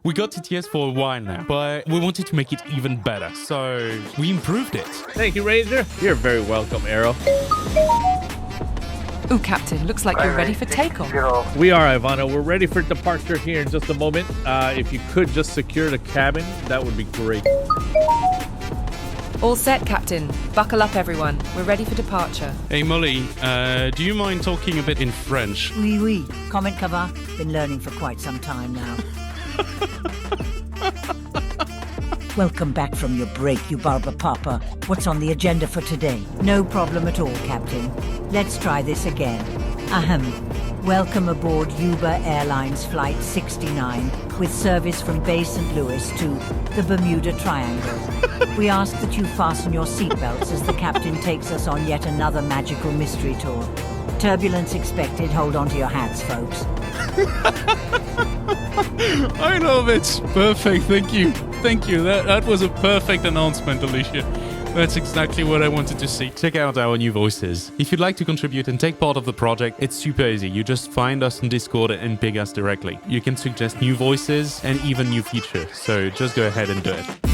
We got TTS for a while now, but we wanted to make it even better, so we improved it. Thank you, Ranger. You're very welcome, Arrow. Ooh, Captain, looks like you're ready for takeoff. We are, Ivana. We're ready for departure here in just a moment. If you could just secure the cabin, that would be great. All set, Captain. Buckle up, everyone. We're ready for departure. Hey, Molly, do you mind talking a bit in French? Oui, oui. Comment ça va? Been learning for quite some time now. Welcome back from your break, you Barba Papa. What's on the agenda for today? No problem at all, Captain. Let's try this again. Ahem. Welcome aboard Uber Airlines Flight 69 with service from Bay St. Louis to the Bermuda Triangle. We ask that you fasten your seatbelts as the captain takes us on yet another magical mystery tour. Turbulence expected. Hold on to your hats, folks. I love it. Perfect. Thank you. Thank you. That was a perfect announcement, Alicia. That's exactly what I wanted to see. Check out our new voices. If you'd like to contribute and take part of the project, it's super easy. You just find us on Discord and ping us directly. You can suggest new voices and even new features. So just go ahead and do it.